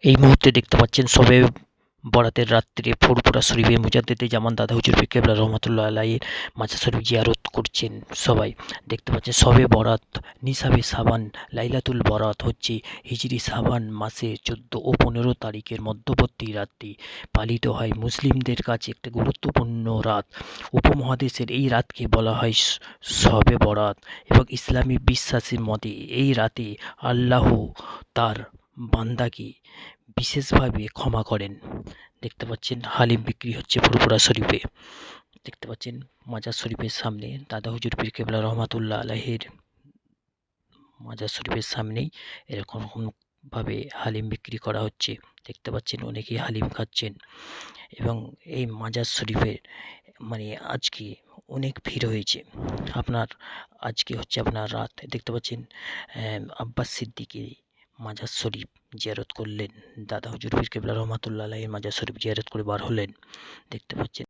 এই মুহূর্তে দেখতে পাচ্ছেন শবে বরাতের রাত্রে ফুরফুরা শরীফে মুজাদ্দেদে জামান দাদা হুজুর পীর কেবলা রহমাতুল্লাহ আলাইহির মাজার শরীফ জিয়ারত করছেন সবাই। দেখতে পাচ্ছেন শবে বরাত নিশাবে সাবান লাইলাতুল বরাত হচ্ছে হিজরি সাবান মাসের 14 ও 15 তারিখের মধ্যবর্তী রাতটি পালিত হয় মুসলিমদের কাছে একটা গুরুত্বপূর্ণ রাত। উপমহাদেশের এই রাতকে বলা হয় শবে বরাত এবং ইসলামী বিশ্বাসের মতে এই রাতে আল্লাহ তার বান্দাকে বিশেষভাবে ক্ষমা করেন। দেখতে পাচ্ছেন হালিম বিক্রি হচ্ছে ফুরফুরা শরীফে। দেখতে পাচ্ছেন মাজার শরীফের সামনে দাদা হুজুর পীর কেবলা রহমাতুল্লাহ আলাইহির মাজার শরীফের সামনেই এরকম ভাবে হালিম বিক্রি করা হচ্ছে। দেখতে পাচ্ছেন অনেকেই হালিম খাচ্ছেন এবং এই মাজার শরীফের আজকে অনেক ভিড় হয়েছে। আজকে হচ্ছে আপনার রাত। দেখতে পাচ্ছেন আব্বাস সিদ্দিকী মাজার শরীফ জিয়ারত করলেন। দাদা হুজুর পীর কেবলা রহমাতুল্লাহ আলাইহির মাজার শরীফ জিয়ারত করে বার হলেন। দেখতে পাচ্ছেন